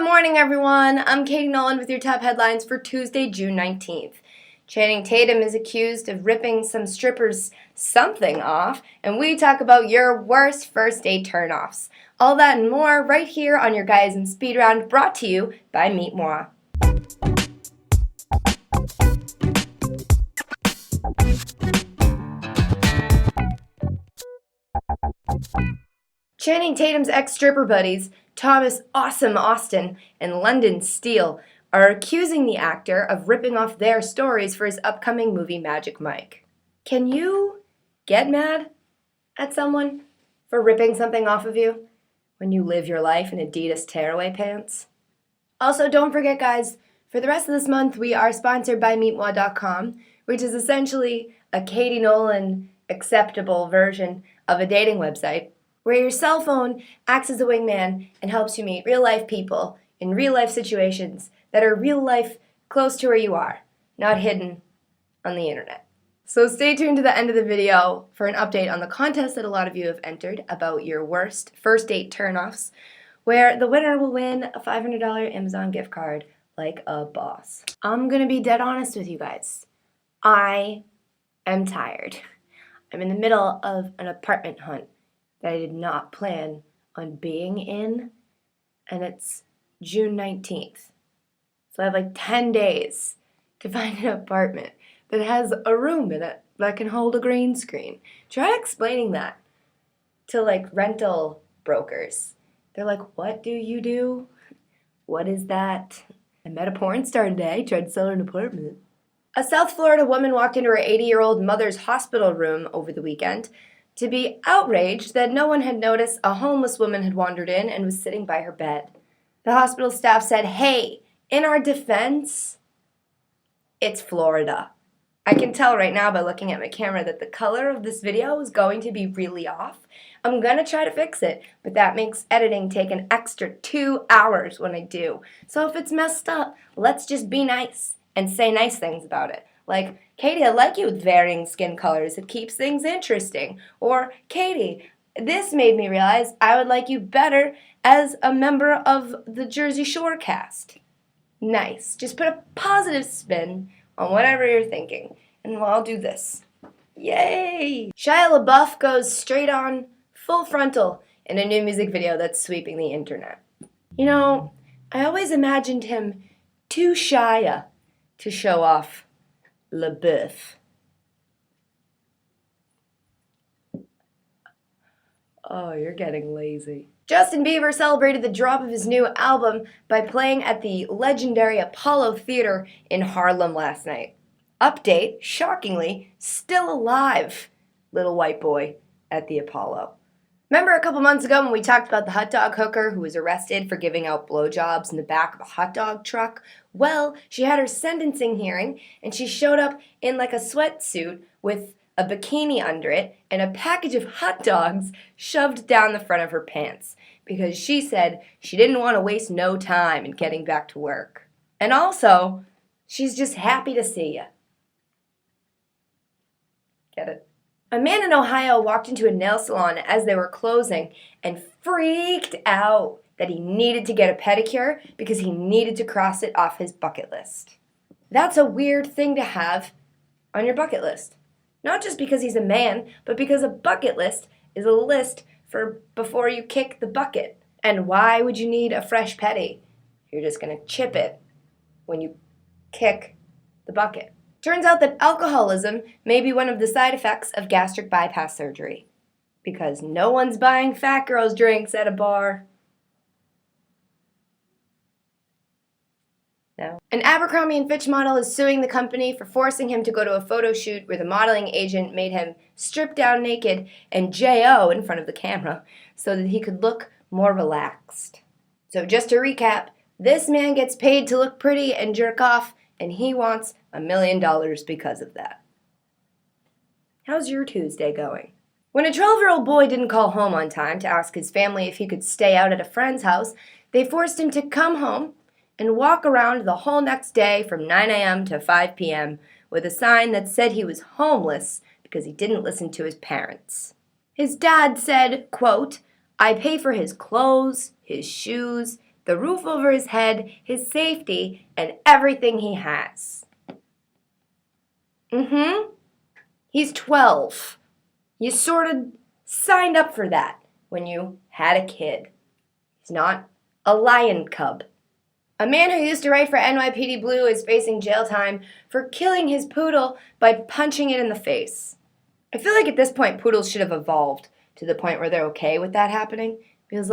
morning, everyone. I'm Katie Nolan with your top headlines for Tuesday, June 19th. Channing Tatum is accused of ripping some strippers' something off, and we talk about your worst first date turnoffs. All that and more right here on your Guyism Speed Round, brought to you by Meet Moi. Channing Tatum's ex-stripper buddies, Thomas Awesome Austin and London Steele, are accusing the actor of ripping off their stories for his upcoming movie Magic Mike. Can you get mad at someone for ripping something off of you when you live your life in Adidas tearaway pants? Also, don't forget, guys, for the rest of this month, we are sponsored by MeetMoi.com, which is essentially a Katie Nolan acceptable version of a dating website, where your cell phone acts as a wingman and helps you meet real-life people in real-life situations that are real-life close to where you are, not hidden on the internet. So stay tuned to the end of the video for an update on the contest that a lot of you have entered about your worst first date turnoffs, where the winner will win a $500 Amazon gift card like a boss. I'm gonna be dead honest with you guys. I am tired. I'm in the middle of an apartment hunt that I did not plan on being in, and it's June 19th. So I have like 10 days to find an apartment that has a room in it that can hold a green screen. Try explaining that to like rental brokers. They're like, what do you do? What is that? I met a porn star today, tried to sell her an apartment. A South Florida woman walked into her 80-year-old mother's hospital room over the weekend to be outraged that no one had noticed a homeless woman had wandered in and was sitting by her bed. The hospital staff said, "Hey, in our defense, it's Florida." I can tell right now by looking at my camera that the color of this video is going to be really off. I'm gonna try to fix it, but that makes editing take an extra 2 hours when I do. So if it's messed up, let's just be nice and say nice things about it. Like, Katie, I like you with varying skin colors. It keeps things interesting. Or, Katie, this made me realize I would like you better as a member of the Jersey Shore cast. Nice. Just put a positive spin on whatever you're thinking. And I'll do this. Yay! Shia LaBeouf goes straight on, full frontal, in a new music video that's sweeping the internet. You know, I always imagined him too shy to show off LaBeouf. Oh, you're getting lazy. Justin Bieber celebrated the drop of his new album by playing at the legendary Apollo Theater in Harlem last night. Update, shockingly, still alive, little white boy at the Apollo. Remember a couple months ago when we talked about the hot dog hooker who was arrested for giving out blowjobs in the back of a hot dog truck? Well, she had her sentencing hearing, and she showed up in like a sweatsuit with a bikini under it and a package of hot dogs shoved down the front of her pants because she said she didn't want to waste no time in getting back to work. And also, she's just happy to see you. Get it? A man in Ohio walked into a nail salon as they were closing and freaked out that he needed to get a pedicure because he needed to cross it off his bucket list. That's a weird thing to have on your bucket list. Not just because he's a man, but because a bucket list is a list for before you kick the bucket. And why would you need a fresh pedi? You're just going to chip it when you kick the bucket. Turns out that alcoholism may be one of the side effects of gastric bypass surgery, because no one's buying fat girls drinks at a bar. No. An Abercrombie Fitch model is suing the company for forcing him to go to a photo shoot where the modeling agent made him strip down naked and J.O. in front of the camera so that he could look more relaxed. So just to recap, this man gets paid to look pretty and jerk off, and he wants $1 million because of that. How's your Tuesday going? When a 12-year-old boy didn't call home on time to ask his family if he could stay out at a friend's house, they forced him to come home and walk around the whole next day from 9 a.m. to 5 p.m. with a sign that said he was homeless because he didn't listen to his parents. His dad said, quote, "I pay for his clothes, his shoes, the roof over his head, his safety, and everything he has. He's 12. You sort of signed up for that when you had a kid. He's not a lion cub. A man who used to write for NYPD Blue is facing jail time for killing his poodle by punching it in the face. I feel like at this point, poodles should have evolved to the point where they're okay with that happening. Because,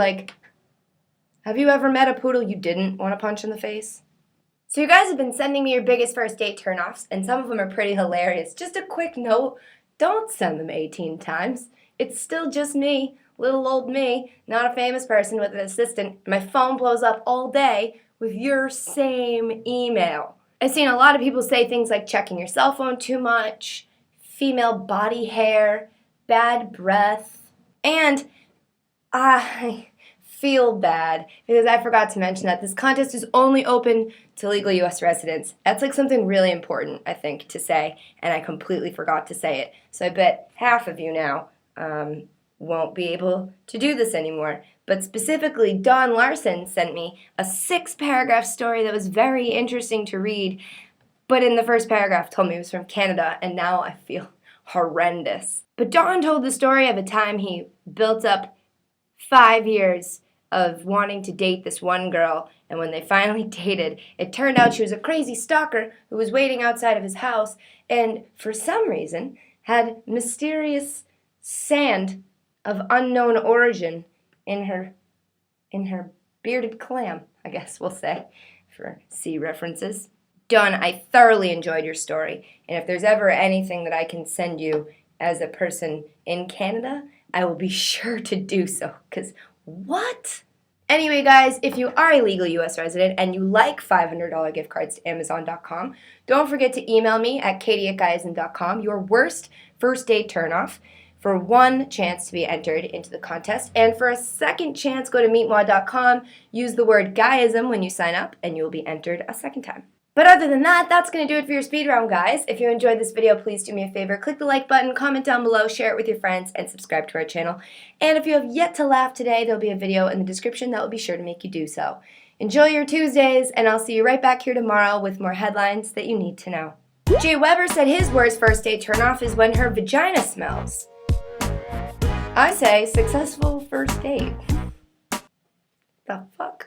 have you ever met a poodle you didn't want to punch in the face? So you guys have been sending me your biggest first date turnoffs, and some of them are pretty hilarious. Just a quick note, don't send them 18 times. It's still just me, little old me, not a famous person with an assistant. My phone blows up all day with your same email. I've seen a lot of people say things like checking your cell phone too much, female body hair, bad breath, and I feel bad because I forgot to mention that this contest is only open to legal U.S. residents. That's something really important, I think, to say, and I completely forgot to say it. So I bet half of you now won't be able to do this anymore. But specifically, Don Larson sent me a 6-paragraph story that was very interesting to read, but in the first paragraph told me it was from Canada, and now I feel horrendous. But Don told the story of a time he built up 5 years of wanting to date this one girl, and when they finally dated, it turned out she was a crazy stalker who was waiting outside of his house and, for some reason, had mysterious sand of unknown origin in her bearded clam, I guess we'll say, for sea references. Don, I thoroughly enjoyed your story, and if there's ever anything that I can send you as a person in Canada, I will be sure to do so, because what? Anyway, guys, if you are a legal U.S. resident and you like $500 gift cards to Amazon.com, don't forget to email me at katie@guyism.com your worst first date turnoff for one chance to be entered into the contest. And for a second chance, go to meetmoi.com, use the word Guyism when you sign up, and you'll be entered a second time. But other than that, that's going to do it for your speed round, guys. If you enjoyed this video, please do me a favor. Click the like button, comment down below, share it with your friends, and subscribe to our channel. And if you have yet to laugh today, there'll be a video in the description that will be sure to make you do so. Enjoy your Tuesdays, and I'll see you right back here tomorrow with more headlines that you need to know. Jay Weber said his worst first date turnoff is when her vagina smells. I say successful first date. The fuck?